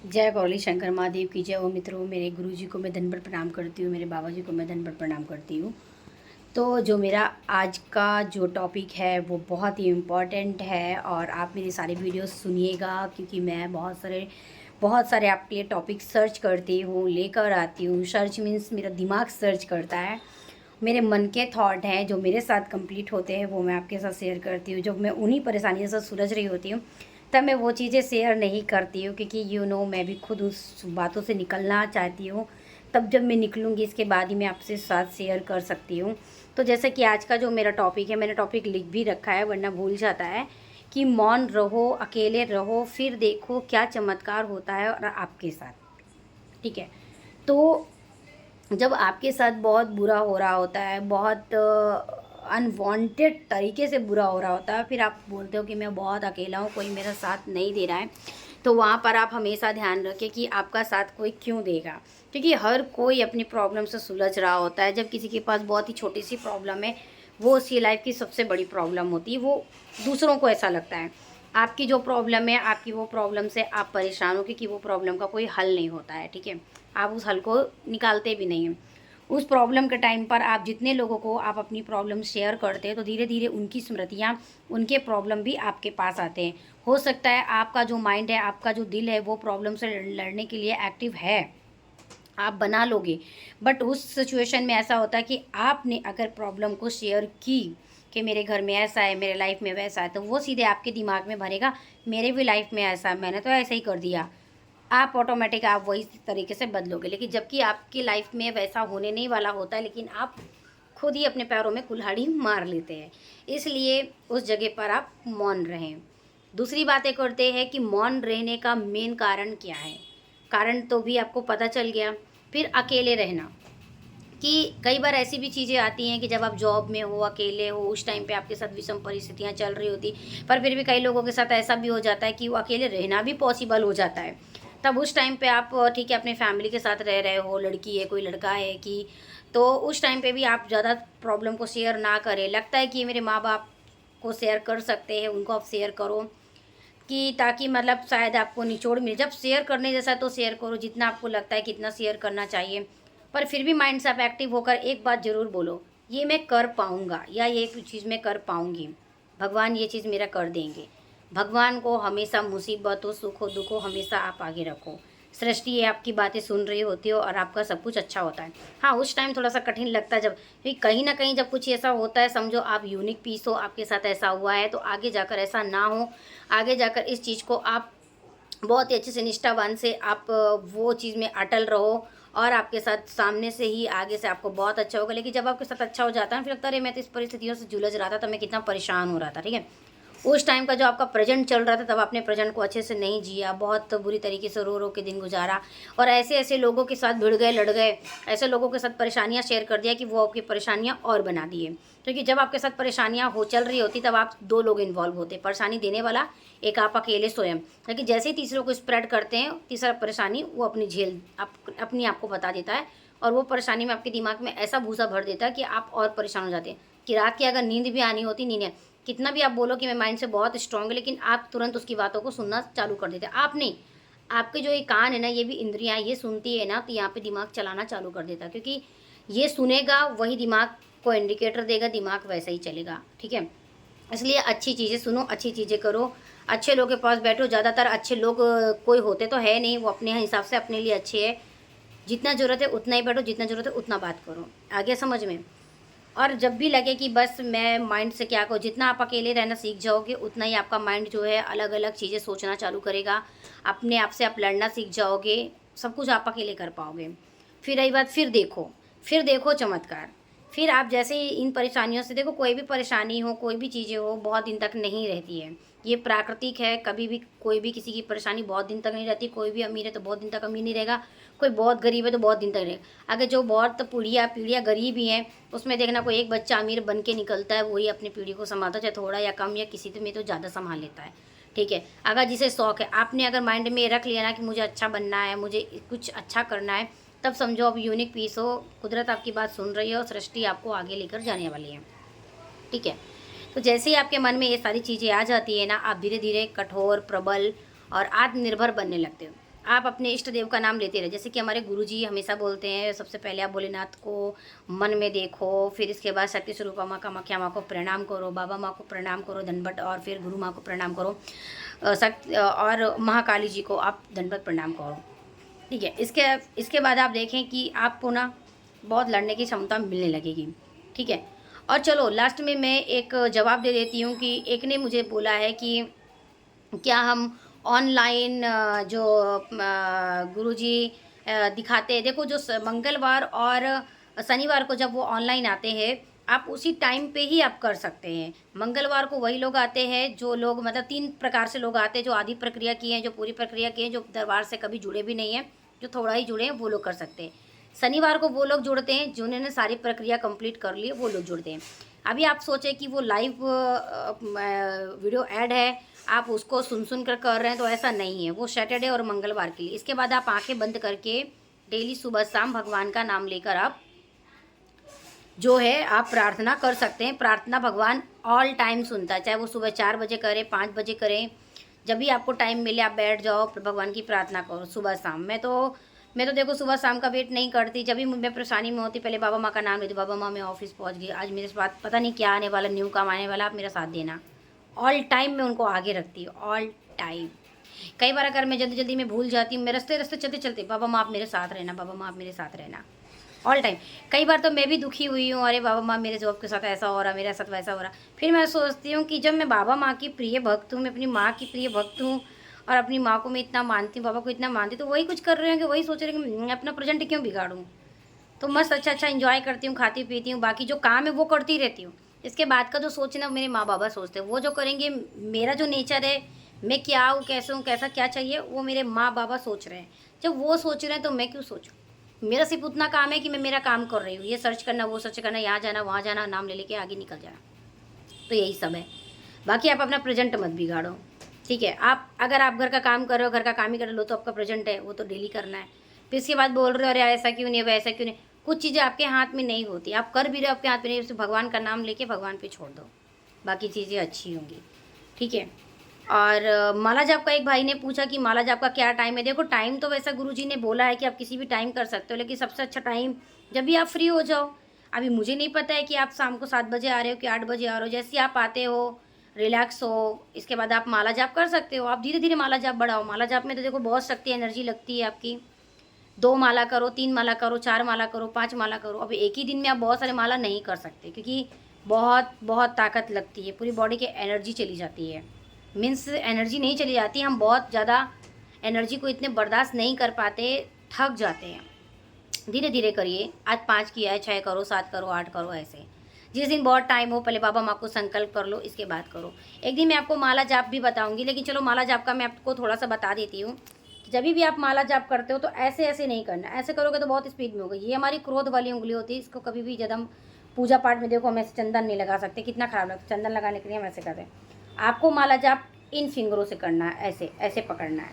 जय गौरी शंकर महादेव की जय। ओ मित्रों, मेरे गुरुजी को मैं धनबर प्रणाम करती हूँ, मेरे बाबा जी को मैं धनबर प्रणाम करती हूँ। तो जो मेरा आज का जो टॉपिक है वो बहुत ही इम्पॉर्टेंट है और आप मेरी सारी वीडियोस सुनिएगा, क्योंकि मैं बहुत सारे आपके लिए टॉपिक सर्च करती हूँ, लेकर आती हूँ। सर्च मीन्स मेरा दिमाग सर्च करता है, मेरे मन के थॉट हैं जो मेरे साथ कंप्लीट होते हैं वो मैं आपके साथ शेयर करती हूँ। जब मैं उन्हीं परेशानियों से सुलझ रही होती हूँ तब मैं वो चीज़ें शेयर नहीं करती हूँ, क्योंकि मैं भी खुद उस बातों से निकलना चाहती हूँ। तब जब मैं निकलूँगी इसके बाद ही मैं आपसे साथ शेयर कर सकती हूँ। तो जैसे कि आज का जो मेरा टॉपिक है, मैंने टॉपिक लिख भी रखा है वरना भूल जाता है, कि मौन रहो, अकेले रहो, फिर देखो क्या चमत्कार होता है और आपके साथ। ठीक है। तो जब आपके साथ बहुत बुरा हो रहा होता है, बहुत अनवांटेड तरीके से बुरा हो रहा होता है, फिर आप बोलते हो कि मैं बहुत अकेला हूँ, कोई मेरा साथ नहीं दे रहा है, तो वहाँ पर आप हमेशा ध्यान रखें कि आपका साथ कोई क्यों देगा। क्योंकि हर कोई अपनी प्रॉब्लम से सुलझ रहा होता है। जब किसी के पास बहुत ही छोटी सी प्रॉब्लम है, वो उसकी लाइफ की सबसे बड़ी प्रॉब्लम होती है, वो दूसरों को ऐसा लगता है। आपकी जो प्रॉब्लम है, आपकी वो प्रॉब्लम से आप परेशान हो, क्योंकि वो प्रॉब्लम का कोई हल नहीं होता है। ठीक है। आप उस हल को निकालते भी नहीं हैं। उस प्रॉब्लम के टाइम पर आप जितने लोगों को आप अपनी प्रॉब्लम शेयर करते हैं, तो धीरे धीरे उनकी स्मृतियाँ, उनके प्रॉब्लम भी आपके पास आते हैं। हो सकता है आपका जो माइंड है, आपका जो दिल है, वो प्रॉब्लम से लड़ने के लिए एक्टिव है, आप बना लोगे। बट उस सिचुएशन में ऐसा होता है कि आपने अगर प्रॉब्लम को शेयर की कि मेरे घर में ऐसा है, मेरे लाइफ में वैसा है, तो वो सीधे आपके दिमाग में भरेगा, मेरे भी लाइफ में ऐसा है, मैंने तो ऐसा ही कर दिया। आप ऑटोमेटिक आप वही तरीके से बदलोगे। लेकिन जबकि आपकी लाइफ में वैसा होने नहीं वाला होता है, लेकिन आप खुद ही अपने पैरों में कुल्हाड़ी मार लेते हैं। इसलिए उस जगह पर आप मौन रहें। दूसरी बातें करते हैं कि मौन रहने का मेन कारण क्या है। कारण तो भी आपको पता चल गया। फिर अकेले रहना, कि कई बार ऐसी भी चीज़ें आती हैं कि जब आप जॉब में हो, अकेले हो, उस टाइम पे आपके साथ विषम परिस्थितियाँ चल रही होती, पर फिर भी कई लोगों के साथ ऐसा भी हो जाता है कि वो अकेले रहना भी पॉसिबल हो जाता है। तब उस टाइम पे आप ठीक है अपने फैमिली के साथ रह रहे हो, लड़की है, कोई लड़का है, कि तो उस टाइम पे भी आप ज़्यादा प्रॉब्लम को शेयर ना करें। लगता है कि ये मेरे माँ बाप को शेयर कर सकते हैं, उनको आप शेयर करो, कि ताकि मतलब शायद आपको निचोड़ मिले। जब शेयर करने जैसा तो शेयर करो, जितना आपको लगता है कितना शेयर करना चाहिए। पर फिर भी माइंड से आप एक्टिव होकर एक बात ज़रूर बोलो, ये मैं कर पाऊँगा या ये चीज़ मैं कर पाऊँगी, भगवान ये चीज़ मेरा कर देंगे। भगवान को हमेशा मुसीबत हो, सुख हो, दुख हो, हमेशा आप आगे रखो। सृष्टि ये आपकी बातें सुन रही होती हो और आपका सब कुछ अच्छा होता है। हाँ, उस टाइम थोड़ा सा कठिन लगता है, जब क्योंकि कहीं ना कहीं जब कुछ ऐसा होता है, समझो आप यूनिक पीस हो, आपके साथ ऐसा हुआ है, तो आगे जाकर ऐसा ना हो। आगे जाकर इस चीज़ को आप बहुत ही अच्छे से निष्ठावान से आप वो चीज़ में अटल रहो, और आपके साथ सामने से ही आगे से आपको बहुत अच्छा होगा। लेकिन जब आपके साथ अच्छा हो जाता है, फिर लगता है अरे मैं तो इस परिस्थितियों से जूझ रहा था, तब मैं कितना परेशान हो रहा था। ठीक है। उस टाइम का जो आपका प्रेजेंट चल रहा था, तब आपने प्रेजेंट को अच्छे से नहीं जिया, बहुत बुरी तरीके से रो रो के दिन गुजारा, और ऐसे ऐसे लोगों के साथ भिड़ गए, लड़ गए, ऐसे लोगों के साथ परेशानियां शेयर कर दिया कि वो आपकी परेशानियां और बना दिए। क्योंकि जब आपके साथ परेशानियां हो चल रही होती, तब आप दो लोग इन्वॉल्व होते, परेशानी देने वाला एक, आप अकेले स्वयं। लेकिन जैसे ही तीसरों को स्प्रेड करते हैं, तीसरा परेशानी वो अपनी झेल अपनी आपको बता देता है, और वो परेशानी में आपके दिमाग में ऐसा भूसा भर देता है कि आप और परेशान हो जाते हैं। कि रात की अगर नींद भी आनी होती, नींद कितना भी आप बोलो कि मैं माइंड से बहुत स्ट्रांग है, लेकिन आप तुरंत उसकी बातों को सुनना चालू कर देते हैं। आप नहीं, आपके जो ये कान है ना, ये भी इंद्रियां, ये सुनती है ना, तो यहाँ पे दिमाग चलाना चालू कर देता है, क्योंकि ये सुनेगा वही दिमाग को इंडिकेटर देगा, दिमाग वैसा ही चलेगा। ठीक है। इसलिए अच्छी चीज़ें सुनो, अच्छी चीज़ें करो, अच्छे लोगों के पास बैठो। ज़्यादातर अच्छे लोग कोई होते तो है नहीं, वो अपने हिसाब से अपने लिए अच्छे है। जितना ज़रूरत है उतना ही बैठो, जितना ज़रूरत है उतना बात करो। आगे समझ में। और जब भी लगे कि बस मैं माइंड से क्या करूँ, जितना आप अकेले रहना सीख जाओगे, उतना ही आपका माइंड जो है अलग अलग चीज़ें सोचना चालू करेगा। अपने आप से आप लड़ना सीख जाओगे, सब कुछ आप अकेले कर पाओगे। फिर रही बात, फिर देखो चमत्कार। फिर आप जैसे ही इन परेशानियों से देखो, कोई भी परेशानी हो, कोई भी चीज़ें हो, बहुत दिन तक नहीं रहती है। ये प्राकृतिक है, कभी भी कोई भी किसी की परेशानी बहुत दिन तक नहीं रहती। कोई भी अमीर है तो बहुत दिन तक अमीर नहीं रहेगा, कोई बहुत गरीब है तो बहुत दिन तक रहेगा। अगर जो बहुत पीढ़ियाँ पीढ़ियाँ गरीब ही हैं, उसमें देखना कोई एक बच्चा अमीर बन के निकलता है, वही अपनी पीढ़ी को संभालता है, चाहे थोड़ा या कम, या किसी में तो ज़्यादा संभाल लेता है। ठीक है। अगर जिसे शौक है, आपने अगर माइंड में रख लिया ना कि मुझे अच्छा बनना है, मुझे कुछ अच्छा करना है, तब समझो अब यूनिक पीस हो, कुदरत आपकी बात सुन रही है और सृष्टि आपको आगे लेकर जाने वाली है। ठीक है। तो जैसे ही आपके मन में ये सारी चीज़ें आ जाती है ना, आप धीरे धीरे कठोर, प्रबल और आत्मनिर्भर बनने लगते हो। आप अपने इष्ट देव का नाम लेते रहे। जैसे कि हमारे गुरुजी हमेशा बोलते हैं, सबसे पहले आप भोलेनाथ को मन में देखो, फिर इसके बाद शक्ति स्वरूपा माँ कामाख्या माँ को प्रणाम करो, बाबा माँ को प्रणाम करो दंडवत, और फिर गुरु माँ को प्रणाम करो, और महाकाली जी को आप दंडवत प्रणाम करो। ठीक है, इसके बाद आप देखें कि आपको ना बहुत लड़ने की क्षमता मिलने लगेगी। ठीक है, और चलो लास्ट में मैं एक जवाब दे देती हूँ कि एक ने मुझे बोला है कि क्या हम ऑनलाइन जो गुरुजी दिखाते हैं, देखो जो मंगलवार और शनिवार को जब वो ऑनलाइन आते हैं, आप उसी टाइम पे ही आप कर सकते हैं। मंगलवार को वही लोग आते हैं जो लोग, मतलब 3 प्रकार से लोग आते हैं, जो आधी प्रक्रिया किए हैं, जो पूरी प्रक्रिया किए हैं, जो दरबार से कभी जुड़े भी नहीं हैं, जो थोड़ा ही जुड़े हैं, वो लोग कर सकते हैं। शनिवार को वो लोग जुड़ते हैं जिन्होंने सारी प्रक्रिया कंप्लीट कर ली है, वो लोग जुड़ते हैं। अभी आप सोचें कि वो लाइव वीडियो ऐड है, आप उसको सुन कर रहे हैं, तो ऐसा नहीं है। वो सैटरडे और मंगलवार के लिए। इसके बाद आप आंखें बंद करके डेली सुबह शाम भगवान का नाम लेकर आप जो है आप प्रार्थना कर सकते हैं। प्रार्थना भगवान ऑल टाइम सुनता है, चाहे वो सुबह 4 बजे करें, 5 बजे करें, जब भी आपको टाइम मिले आप बैठ जाओ, भगवान की प्रार्थना करो सुबह शाम। मैं तो देखो सुबह शाम का वेट नहीं करती। जब भी मैं परेशानी में होती, पहले बाबा माँ का नाम लेती, बाबा माँ मैं ऑफिस पहुँच गई, आज मेरे साथ पता नहीं क्या आने वाला, न्यू काम आने वाला, आप मेरा साथ देना। ऑल टाइम मैं उनको आगे रखती हूँ, ऑल टाइम। कई बार अगर मैं जल्दी जल्दी में भूल जाती हूँ, मैं रास्ते चलते चलते बाबा माँ आप मेरे साथ रहना, बाबा माँ आप मेरे साथ रहना, ऑल टाइम। कई बार तो मैं भी दुखी हुई हूँ, अरे बाबा माँ मेरे जॉब के साथ ऐसा हो रहा, मेरे साथ वैसा हो रहा। फिर मैं सोचती हूँ कि जब मैं बाबा माँ की प्रिय भक्त हूँ, मैं अपनी माँ की प्रिय भक्त हूँ, और अपनी माँ को मैं इतना मानती हूँ, बाबा को इतना मानती हूँ, तो वही कुछ कर रहे हैं कि वही सोच रहे हैं कि मैं अपना प्रेजेंट क्यों बिगाड़ूँ। तो मस्त अच्छा इंजॉय करती हूँ, खाती पीती हूँ, बाकी जो काम है वो करती रहती हूँ। इसके बाद का जो सोचना मेरे माँ बाबा सोचते हैं, वो जो करेंगे, मेरा जो नेचर है, मैं क्या हूँ, कैसे हूँ, कैसा क्या चाहिए, वो मेरे माँ बाबा सोच रहे हैं। जब वो सोच रहे हैं तो मैं क्यों सोचूँ। मेरा सिर्फ उतना काम है कि मैं मेरा काम कर रही हूँ, ये सर्च करना, वो सर्च करना, यहाँ जाना, वहाँ जाना, नाम ले लेके आगे निकल जाना, तो यही सब है। बाकी आप अपना प्रेजेंट मत बिगाड़ो। ठीक है, आप अगर आप घर का काम कर रहे हो, घर का काम ही कर लो, तो आपका प्रेजेंट है वो तो डेली करना है। फिर इसके बाद बोल रहे हो अरे ऐसा क्यों नहीं, वैसा क्यों नहीं। कुछ चीज़ें आपके हाथ में नहीं होती, आप कर भी रहे हो आपके हाथ में नहीं, उसे भगवान का नाम लेके भगवान पे छोड़ दो, बाकी चीज़ें अच्छी होंगी। ठीक है, और माला जाप का एक भाई ने पूछा कि माला जाप का क्या टाइम है। देखो टाइम तो वैसा गुरुजी ने बोला है कि आप किसी भी टाइम कर सकते हो, लेकिन सबसे अच्छा टाइम जब भी आप फ्री हो जाओ। अभी मुझे नहीं पता है कि आप शाम को 7 बजे आ रहे हो कि 8 बजे आ रहे हो, जैसे आप आते हो रिलैक्स हो, इसके बाद आप माला जाप कर सकते हो। आप धीरे धीरे माला जाप बढ़ाओ। माला जाप में तो देखो बहुत शक्ति एनर्जी लगती है आपकी। 2 माला करो, 3 माला करो, 4 माला करो, 5 माला करो। अब एक ही दिन में आप बहुत सारे माला नहीं कर सकते, क्योंकि बहुत बहुत ताकत लगती है, पूरी बॉडी की एनर्जी चली जाती है। मीन्स एनर्जी नहीं चली जाती, हम बहुत ज़्यादा एनर्जी को इतने बर्दाश्त नहीं कर पाते, थक जाते हैं। धीरे धीरे करिए, आज 5 किया है, 6 करो, 7 करो, 8 करो, ऐसे। जिस दिन बहुत टाइम हो, पहले बाबा माँ को संकल्प कर लो, इसके बाद करो। एक दिन मैं आपको माला जाप भी बताऊंगी, लेकिन चलो माला जाप का मैं आपको थोड़ा सा बता देती हूँ। जब भी आप माला जाप करते हो तो ऐसे ऐसे नहीं करना, ऐसे करोगे तो बहुत स्पीड में होगा। ये हमारी क्रोध वाली उंगली होती है, इसको कभी भी जब हम पूजा पाठ में देखो हम ऐसे चंदन नहीं लगा सकते, कितना खराब लगता है। चंदन लगाने के लिए हम ऐसे करते हैं। आपको माला जाप इन फिंगरों से करना है, ऐसे ऐसे पकड़ना है,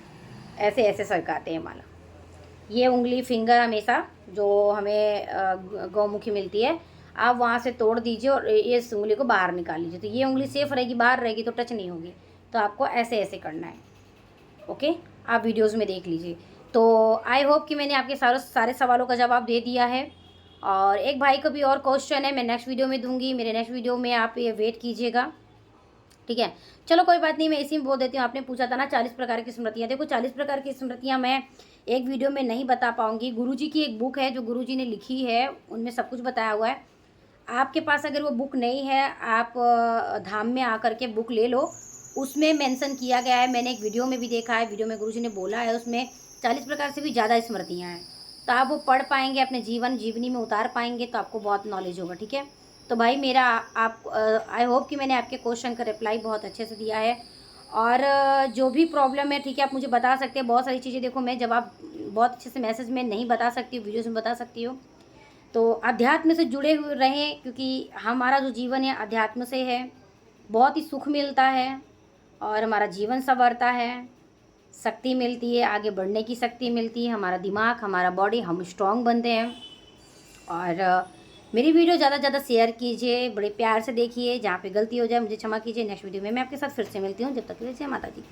ऐसे ऐसे सरकाते हैं माला। ये उंगली फिंगर हमेशा जो हमें गौमुखी मिलती है, आप वहाँ से तोड़ दीजिए और इस उंगली को बाहर निकाल लीजिए, तो ये उंगली सेफ रहेगी, बाहर रहेगी तो टच नहीं होगी। तो आपको ऐसे ऐसे करना है। ओके, आप वीडियोज़ में देख लीजिए। तो आई होप कि मैंने आपके सारे सवालों का जवाब दे दिया है। और एक भाई को भी और क्वेश्चन है, मैं नेक्स्ट वीडियो में दूंगी। मेरे नेक्स्ट वीडियो में आप ये वेट कीजिएगा। ठीक है, चलो कोई बात नहीं, मैं इसी में बोल देती हूँ। आपने पूछा था ना 40 प्रकार की स्मृतियाँ। देखो 40 प्रकार की स्मृतियाँ मैं एक वीडियो में नहीं बता पाऊँगी। गुरुजी की एक बुक है जो गुरुजी ने लिखी है, उनमें सब कुछ बताया हुआ है। आपके पास अगर वो बुक नहीं है, आप धाम में आकर के बुक ले लो, उसमें मेंशन किया गया है। मैंने एक वीडियो में भी देखा है, वीडियो में गुरुजी ने बोला है, उसमें 40 प्रकार से भी ज़्यादा स्मृतियाँ हैं। तो आप वो पढ़ पाएंगे, अपने जीवनी में उतार पाएंगे, तो आपको बहुत नॉलेज होगा। ठीक है, तो भाई मेरा आप आई होप कि मैंने आपके क्वेश्चन का रिप्लाई बहुत अच्छे से दिया है। और जो भी प्रॉब्लम है, ठीक है, आप मुझे बता सकते हैं। बहुत सारी चीज़ें देखो मैं जवाब बहुत अच्छे से मैसेज में नहीं बता सकती हूँ, वीडियोज़ में बता सकती हूँ। तो अध्यात्म से जुड़े हुए रहें, क्योंकि हमारा जो जीवन है अध्यात्म से है। बहुत ही सुख मिलता है और हमारा जीवन संवरता है, शक्ति मिलती है, आगे बढ़ने की शक्ति मिलती है, हमारा दिमाग, हमारा बॉडी, हम स्ट्रॉन्ग बनते हैं। और मेरी वीडियो ज़्यादा से ज़्यादा शेयर कीजिए, बड़े प्यार से देखिए। जहाँ पे गलती हो जाए मुझे क्षमा कीजिए। नेक्स्ट वीडियो में मैं आपके साथ फिर से मिलती हूँ। जब तक के लिए जय माता दी।